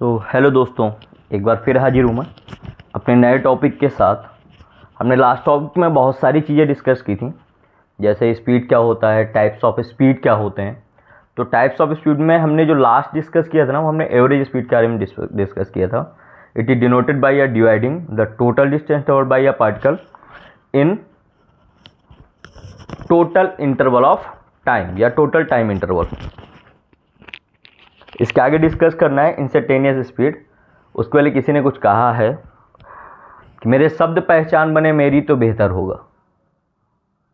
Hello दोस्तों, एक बार फिर हाजिर हूँ मैं अपने नए टॉपिक के साथ। हमने लास्ट टॉपिक में बहुत सारी चीज़ें डिस्कस की थी, जैसे स्पीड क्या होता है, टाइप्स ऑफ स्पीड क्या होते हैं। तो टाइप्स ऑफ स्पीड में हमने जो लास्ट डिस्कस किया था ना, वो हमने एवरेज स्पीड के बारे में डिस्कस किया था। It is denoted by a dividing the total distance covered by a particle in total interval of time या टोटल टाइम इंटरवल। इसके आगे डिस्कस करना है इंस्टेंटेनियस स्पीड। उसके पहले किसी ने कुछ कहा है कि मेरे शब्द पहचान बने मेरी तो बेहतर होगा,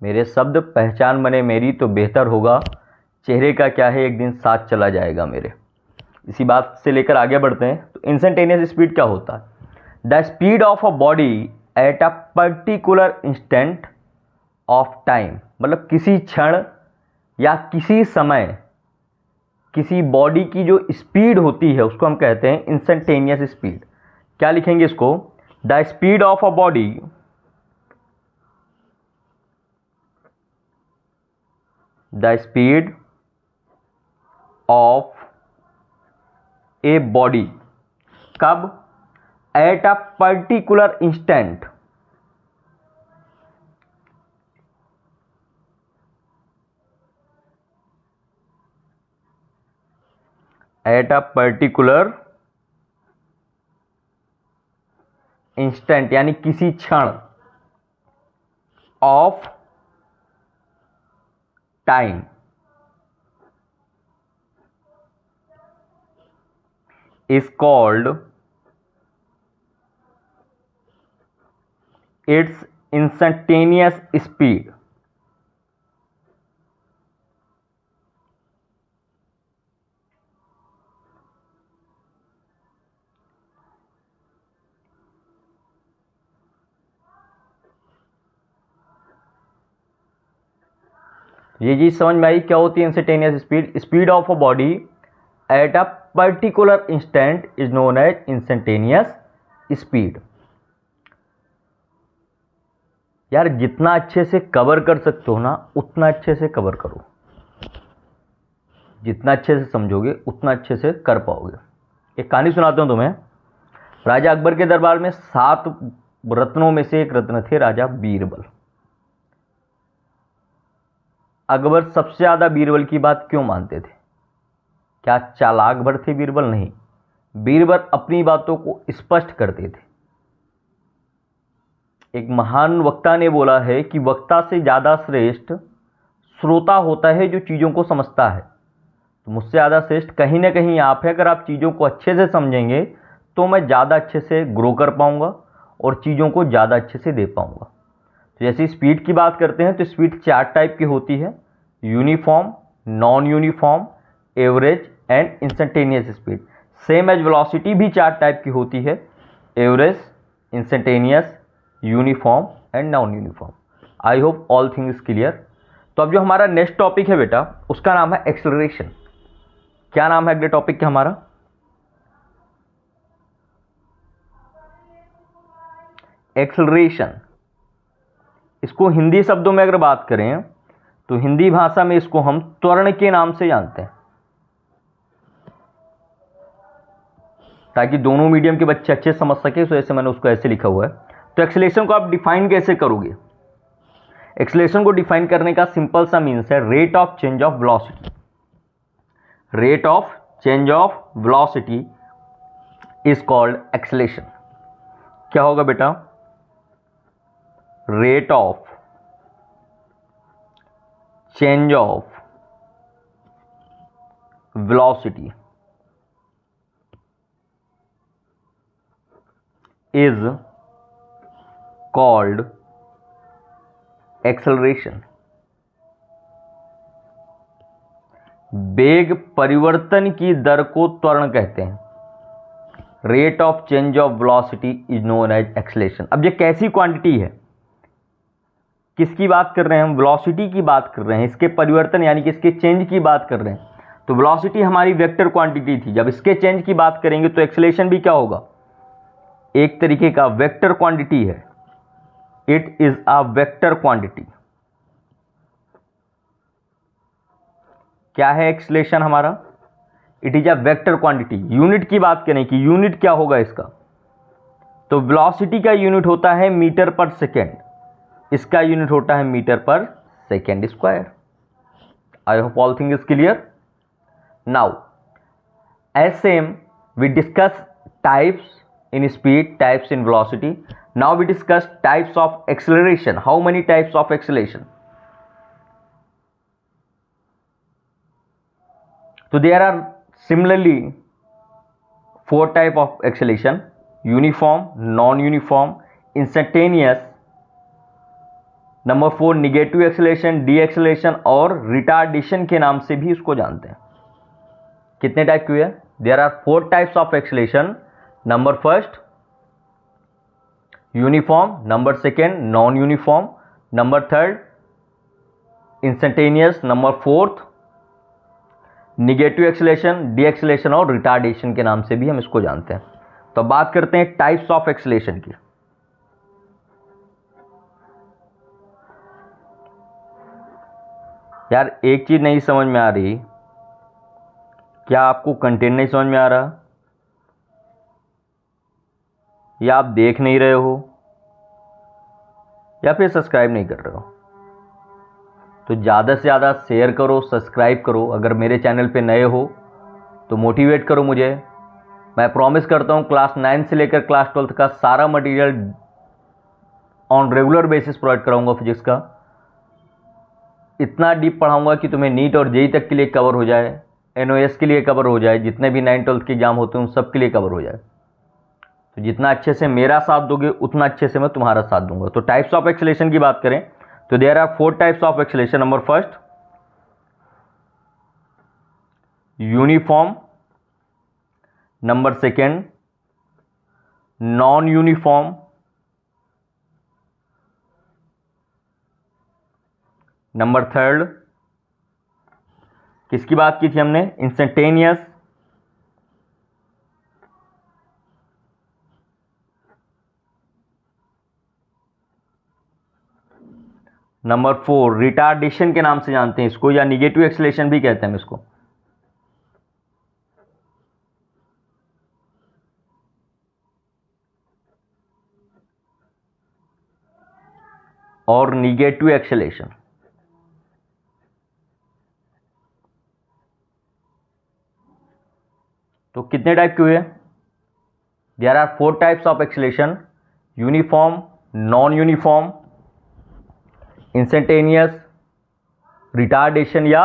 मेरे शब्द पहचान बने मेरी तो बेहतर होगा, चेहरे का क्या है एक दिन साथ चला जाएगा मेरे। इसी बात से लेकर आगे बढ़ते हैं। तो इंस्टेंटेनियस स्पीड क्या होता है? The speed of a body at a particular instant of time, मतलब किसी क्षण या किसी समय किसी बॉडी की जो स्पीड होती है उसको हम कहते हैं इंस्टेंटेनियस स्पीड। क्या लिखेंगे इसको? The speed of a body the speed of a body कब? At a particular instant at a particular instant यानी किसी क्षण of time is called its instantaneous speed। ये चीज समझ में आई क्या होती है instantaneous speed? Speed of a body at a particular instant is known as instantaneous speed. यार जितना अच्छे से कवर कर सकते हो ना उतना अच्छे से कवर करो, जितना अच्छे से समझोगे उतना अच्छे से कर पाओगे। एक कहानी सुनाता हूं तुम्हें। राजा अकबर के दरबार में 7 रत्नों में से एक रत्न थे राजा बीरबल। अकबर सबसे ज्यादा बीरबल की बात क्यों मानते थे? क्या चालाक भर थे बीरबल? नहीं, बीरबल अपनी बातों को स्पष्ट करते थे। एक महान वक्ता ने बोला है कि वक्ता से ज्यादा श्रेष्ठ श्रोता होता है जो चीजों को समझता है। तो मुझसे ज़्यादा श्रेष्ठ कहीं ना कहीं आप है। अगर आप चीज़ों को अच्छे से समझेंगे तो मैं ज़्यादा अच्छे से ग्रो कर पाऊंगा और चीज़ों को ज़्यादा अच्छे से दे पाऊंगा। तो जैसे स्पीड की बात करते हैं तो स्पीड 4 टाइप की होती है: uniform, non uniform, average and instantaneous speed. Same as velocity भी 4 टाइप की होती है: average, instantaneous, uniform and non uniform. I hope all things clear. तो अब जो हमारा नेक्स्ट टॉपिक है बेटा, उसका नाम है एक्सेलरेशन। क्या नाम है अगले टॉपिक का हमारा? एक्सेलरेशन। इसको हिंदी शब्दों में अगर बात करें तो हिंदी भाषा में इसको हम त्वरण के नाम से जानते हैं, ताकि दोनों मीडियम के बच्चे अच्छे समझ सके, इस वजह से मैंने उसको ऐसे लिखा हुआ है। तो एक्सेलरेशन को आप डिफाइन कैसे करोगे? एक्सेलरेशन को डिफाइन करने का सिंपल सा मीन्स है rate of change of velocity. Rate of change of velocity is called acceleration. क्या होगा बेटा? Rate of change of velocity is called acceleration. वेग परिवर्तन की दर को त्वरण कहते हैं। Rate of change of velocity is known as acceleration. अब ये कैसी क्वांटिटी है? किसकी बात कर रहे हैं हम? वेलोसिटी की बात कर रहे हैं, इसके परिवर्तन यानी कि इसके चेंज की बात कर रहे हैं। तो वेलोसिटी हमारी वेक्टर क्वांटिटी थी, जब इसके चेंज की बात करेंगे तो एक्सेलरेशन भी क्या होगा? एक तरीके का वेक्टर क्वांटिटी है। It is a vector quantity. क्या है एक्सेलरेशन हमारा? It is a vector quantity. Unit की बात करें कि यूनिट क्या होगा इसका, तो वेलोसिटी का यूनिट होता है मीटर पर सेकेंड, इसका यूनिट होता है मीटर पर second square. I hope all thing is clear. Now as same we discuss types in speed, types in velocity. Now we discuss types of acceleration. How many types of acceleration? So there are similarly 4 type of acceleration: uniform, non-uniform, instantaneous, number 4 negative acceleration, deceleration और retardation के नाम से भी इसको जानते हैं। कितने type की है? There are 4 types of acceleration. Number first uniform, number second non uniform, number third instantaneous, number fourth negative acceleration, deceleration और रिटार्डेशन के नाम से भी हम इसको जानते हैं। तो बात करते हैं टाइप्स ऑफ एक्सेलरेशन की। यार एक चीज नहीं समझ में आ रही, क्या आपको कंटेंट नहीं समझ में आ रहा, या आप देख नहीं रहे हो, या फिर सब्सक्राइब नहीं कर रहे हो? तो ज़्यादा से ज़्यादा शेयर करो, सब्सक्राइब करो। अगर मेरे चैनल पे नए हो तो मोटिवेट करो मुझे। मैं प्रॉमिस करता हूँ क्लास 9 से लेकर क्लास 12 का सारा material on regular basis provide कराऊंगा फिजिक्स का। इतना डीप पढ़ाऊंगा कि तुम्हें नीट और जेई तक के लिए कवर हो जाए, एनओएस के लिए कवर हो जाए, जितने भी 9 12 के एग्जाम होते हैं उन सब के लिए कवर हो जाए। तो जितना अच्छे से मेरा साथ दोगे उतना अच्छे से मैं तुम्हारा साथ दूंगा। तो टाइप्स ऑफ एक्सेलरेशन की बात करें तो there are 4 types of acceleration. Number first uniform, number second non uniform, number third किसकी बात की थी हमने? इंस्टेंटेनियस, नंबर 4 रिटार्डेशन के नाम से जानते हैं इसको, या निगेटिव एक्सेलरेशन भी कहते हैं इसको। और निगेटिव एक्सेलरेशन। तो कितने टाइप के हुए? There are 4 types of acceleration: uniform, non uniform, instantaneous, retardation या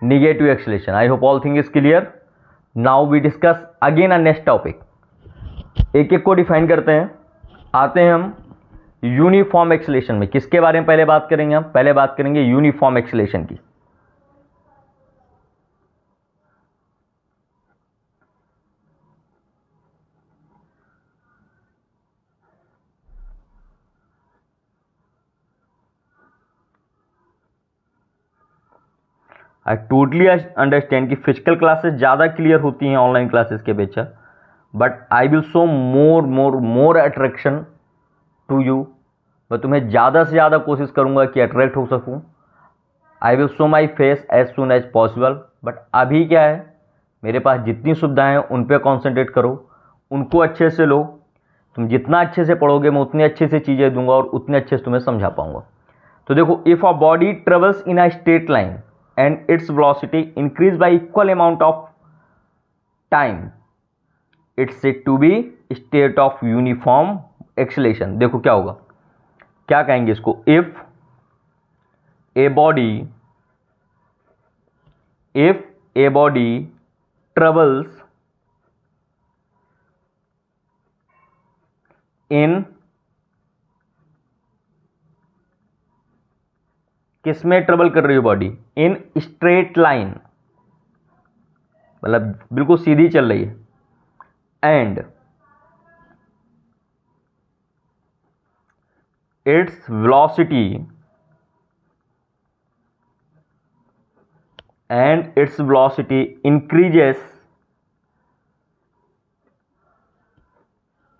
negative acceleration. I hope all thing is clear. Now we discuss again a next topic. एक एक को डिफाइन करते हैं। आते हैं हम यूनिफॉर्म एक्सेलरेशन में। किसके बारे में पहले बात करेंगे? हम पहले बात करेंगे यूनिफॉर्म एक्सेलरेशन की। आई टोटली अंडरस्टैंड कि फिजिकल क्लासेस ज़्यादा क्लियर होती हैं ऑनलाइन क्लासेस के अपेक्षा, but I will show more attraction to you. मैं तुम्हें ज़्यादा से ज़्यादा कोशिश करूँगा कि अट्रैक्ट हो सकूँ। I will show my face as soon as possible. But अभी क्या है, मेरे पास जितनी सुविधाएं हैं उन पर कॉन्सेंट्रेट करो, उनको अच्छे से लो। तुम जितना अच्छे से पढ़ोगे मैं उतनी अच्छे से चीज़ें दूंगा और उतने अच्छे से तुम्हें समझा पाऊंगा। तो देखो, if a body travels in a straight line and its velocity increase by equal amount of time, it's said to be state of uniform acceleration। देखो क्या होगा, क्या कहेंगे इसको? if a body travels in, किस में ट्रेवल कर रही हो बॉडी? इन स्ट्रेट लाइन, मतलब बिल्कुल सीधी चल रही है। And its velocity increases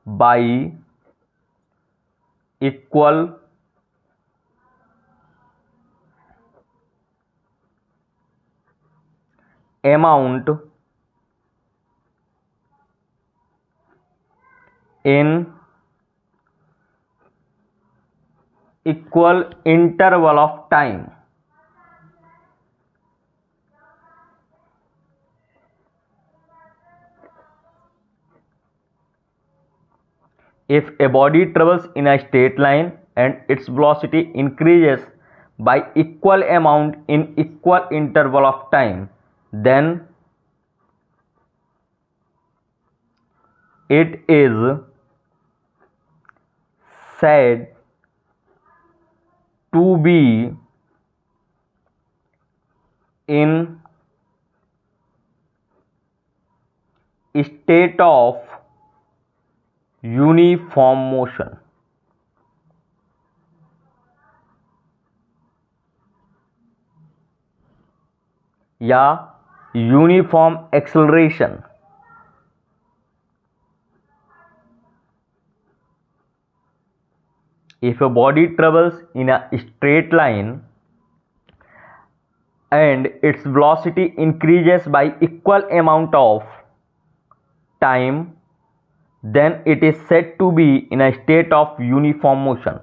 by equal amount in equal interval of time. If a body travels in a straight line and its velocity increases by equal amount in equal interval of time, then it is said to be in state of uniform motion. या uniform acceleration. If a body travels in a straight line and its velocity increases by equal amount of time, then it is said to be in a state of uniform motion.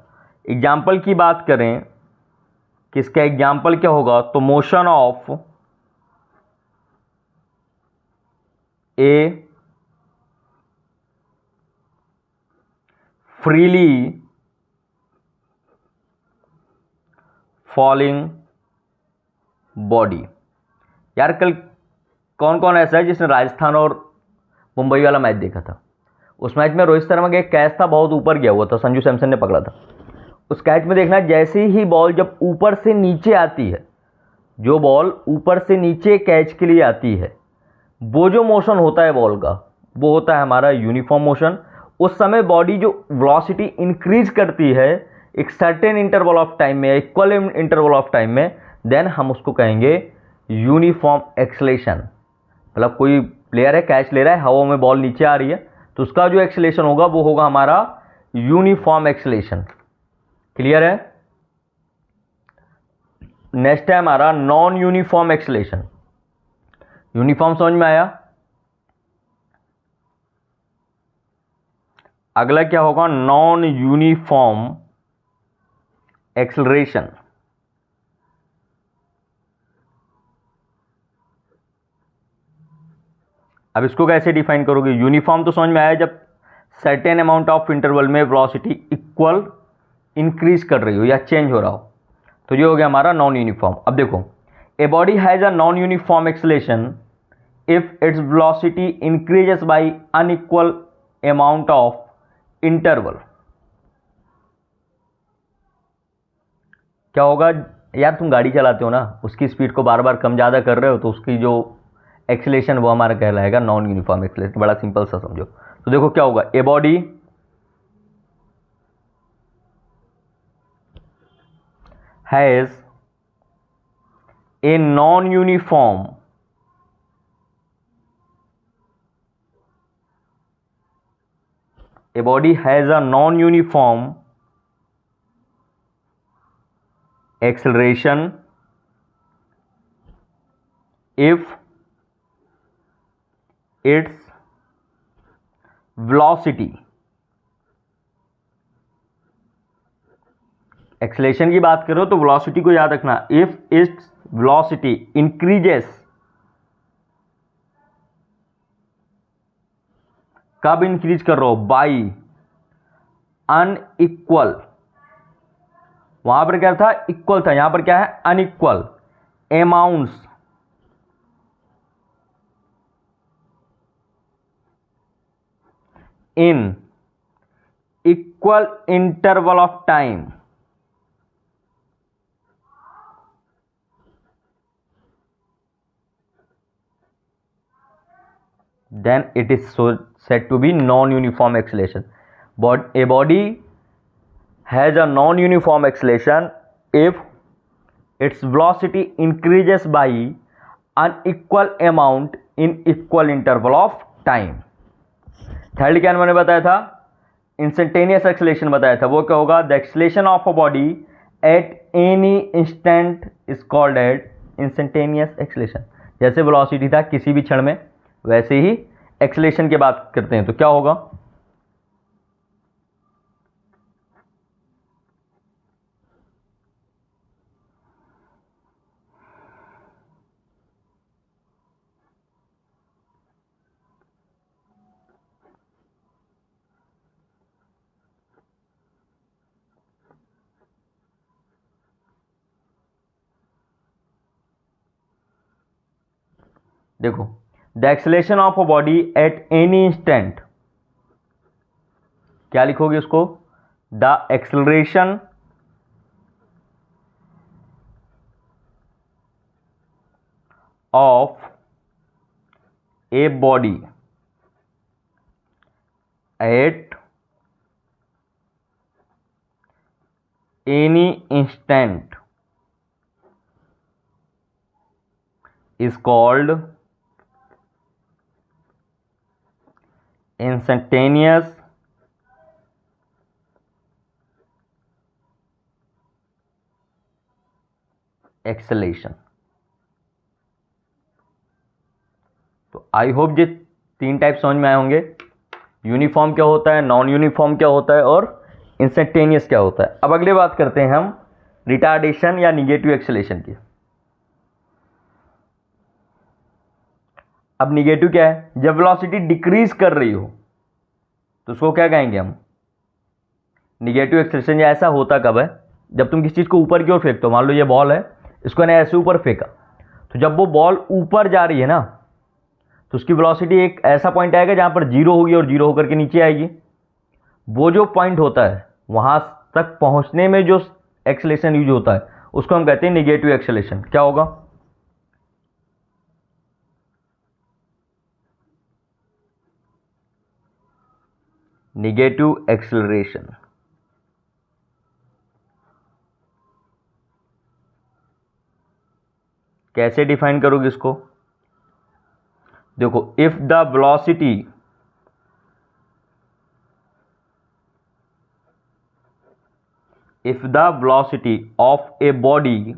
Example की बात करें कि इसका example क्या होगा, तो motion of A freely falling body. यार कल कौन कौन ऐसा है जिसने राजस्थान और मुंबई वाला मैच देखा था? उस मैच में रोहित शर्मा का एक कैच था, बहुत ऊपर गया हुआ था, संजू सैमसन ने पकड़ा था. उस कैच में देखना, जैसे ही बॉल जब ऊपर से नीचे आती है, जो बॉल ऊपर से नीचे कैच के लिए आती है, वो जो मोशन होता है बॉल का, वो होता है हमारा यूनिफॉर्म मोशन. उस समय बॉडी जो वेलोसिटी इंक्रीज करती है एक सर्टेन इंटरवल ऑफ टाइम में, इक्वल इंटरवल ऑफ टाइम में, देन हम उसको कहेंगे यूनिफॉर्म एक्सेलेरेशन. मतलब कोई प्लेयर है, कैच ले रहा है, हवा में बॉल नीचे आ रही है, तो उसका जो एक्सेलेरेशन होगा वो होगा हमारा यूनिफॉर्म एक्सेलेरेशन. क्लियर है? नेक्स्ट है हमारा नॉन यूनिफॉर्म एक्सेलेरेशन. यूनिफॉर्म समझ में आया? अगला क्या होगा? Non uniform acceleration. अब इसको कैसे डिफाइन करोगे? यूनिफॉर्म तो समझ में आया, जब सर्टेन अमाउंट ऑफ इंटरवल में वेलोसिटी इक्वल इंक्रीज कर रही हो या चेंज हो रहा हो, तो ये हो गया हमारा नॉन यूनिफॉर्म. अब देखो, a body has a non uniform acceleration if its velocity increases by unequal amount of interval. क्या होगा यार? तुम गाड़ी चलाते हो ना, उसकी स्पीड को बार बार कम ज़्यादा कर रहे हो, तो उसकी जो एक्सेलरेशन वो हमारा कहलाएगा नॉन यूनिफॉर्म एक्सेलरेशन. बड़ा सिंपल सा समझो. तो देखो क्या होगा, a body has a non uniform acceleration if its velocity, acceleration की बात करो तो वेलोसिटी को याद रखना, इफ इट्स वेलोसिटी इंक्रीजेस, कब इंक्रीज कर रहा हो? By unequal. वहां पर क्या था? इक्वल था, यहां पर क्या है? Unequal amounts in equal interval of time. then it is so said to be non-uniform acceleration. But a body has a non-uniform acceleration if its velocity increases by unequal amount in equal interval of time. Third क्या मैंने बताया था? Instantaneous acceleration बताया था. वो क्या होगा? The acceleration of a body at any instant is called eight instantaneous acceleration. जैसे वेलोसिटी था किसी भी क्षण में, वैसे ही एक्सेलरेशन की बात करते हैं तो क्या होगा? देखो, the acceleration of a body at any instant, क्या लिखोगे उसको? The acceleration of a body at any instant is called instantaneous acceleration। तो आई होप ये 3 टाइप समझ में आए होंगे। यूनिफॉर्म क्या होता है, नॉन यूनिफॉर्म क्या होता है और इंस्टेंटेनियस क्या होता है। अब अगले बात करते हैं हम रिटार्डेशन या निगेटिव एक्सेलरेशन की। अब निगेटिव क्या है? जब वेलोसिटी डिक्रीज कर रही हो तो उसको क्या कहेंगे हम? Negative acceleration. या ऐसा होता कब है? जब तुम किसी चीज को ऊपर की ओर फेंकते हो, मान लो ये बॉल है, इसको ने ऐसे ऊपर फेंका, तो जब वो बॉल ऊपर जा रही है ना, तो उसकी वेलोसिटी एक ऐसा पॉइंट आएगा जहां पर जीरो होगी और जीरो होकर के नीचे आएगी। वो जो पॉइंट होता है वहां तक पहुंचने में जो एक्सेलरेशन यूज होता है उसको हम कहते हैं निगेटिव एक्सेलरेशन। क्या होगा? Negative acceleration. कैसे डिफाइन करोगे इसको? देखो, if the velocity of a body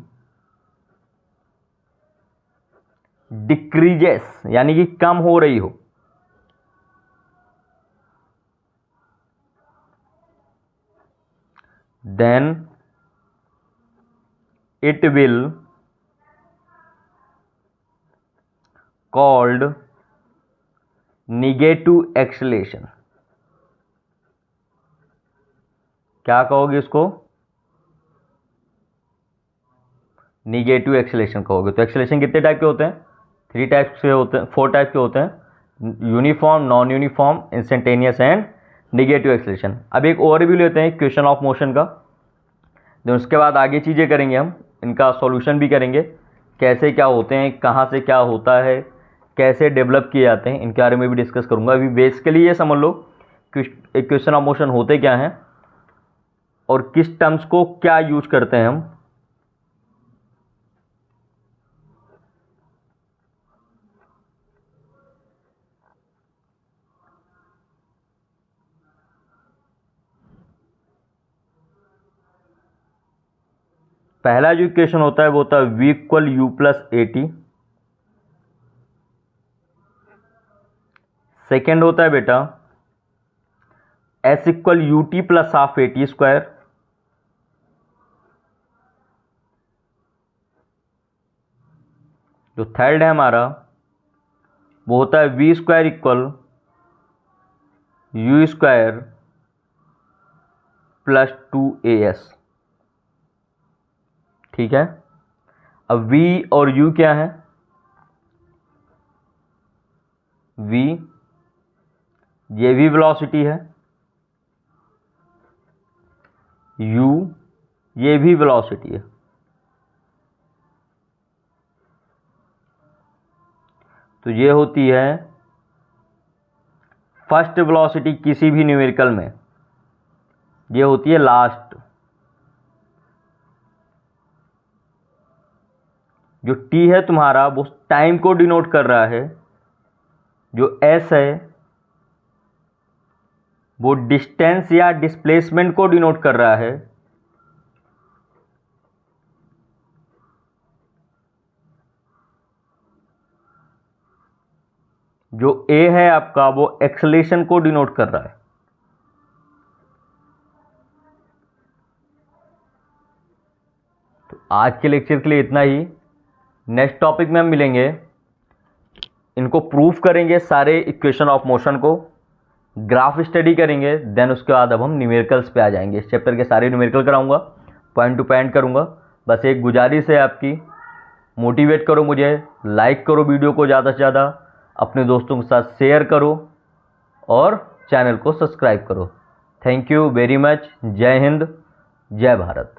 decreases, यानी कि कम हो रही हो, then it will called negative acceleration. क्या कहोगे इसको? निगेटिव एक्सेलरेशन कहोगे। तो एक्सेलरेशन कितने टाइप के होते हैं? 3 टाइप के होते हैं, 4 टाइप के होते हैं। Uniform, non uniform, instantaneous and negative acceleration. अब एक ओवरव्यू लेते हैं क्वेश्चन ऑफ मोशन का, तो उसके बाद आगे चीज़ें करेंगे हम, इनका सॉल्यूशन भी करेंगे, कैसे क्या होते हैं, कहाँ से क्या होता है, कैसे डेवलप किए जाते हैं, इनके बारे में भी डिस्कस करूंगा। अभी बेसिकली ये समझ लो एक क्वेश्चन ऑफ मोशन होते क्या हैं और किस टर्म्स को क्या यूज करते हैं हम। पहला जो इक्वेशन होता है वो होता है v equal you plus A T. Second होता है बेटा s equal U T plus half A T square. जो थर्ड है हमारा वो होता है v square equal you square plus 2as। ठीक है, अब v और u क्या है? v ये भी वेलोसिटी है, u ये भी वेलोसिटी है। तो ये होती है फर्स्ट वेलोसिटी किसी भी न्यूमेरिकल में, ये होती है लास्ट। जो t है तुम्हारा वो टाइम को डिनोट कर रहा है, जो s है वो डिस्टेंस या डिस्प्लेसमेंट को डिनोट कर रहा है, जो ए है आपका वो एक्सेलेरेशन को डिनोट कर रहा है। तो आज के लेक्चर के लिए इतना ही। नेक्स्ट टॉपिक में हम मिलेंगे, इनको प्रूफ करेंगे सारे इक्वेशन ऑफ मोशन को, ग्राफ स्टडी करेंगे, देन उसके बाद अब हम न्यूमेरिकल्स पे आ जाएंगे। इस चैप्टर के सारे न्यूमेरिकल कराऊंगा, पॉइंट टू पॉइंट करूंगा। बस एक गुजारिश है आपकी, मोटिवेट करो मुझे, लाइक करो वीडियो को ज़्यादा से ज़्यादा, अपने दोस्तों के साथ शेयर करो और चैनल को सब्सक्राइब करो। Thank you very much. जय हिंद, जय भारत।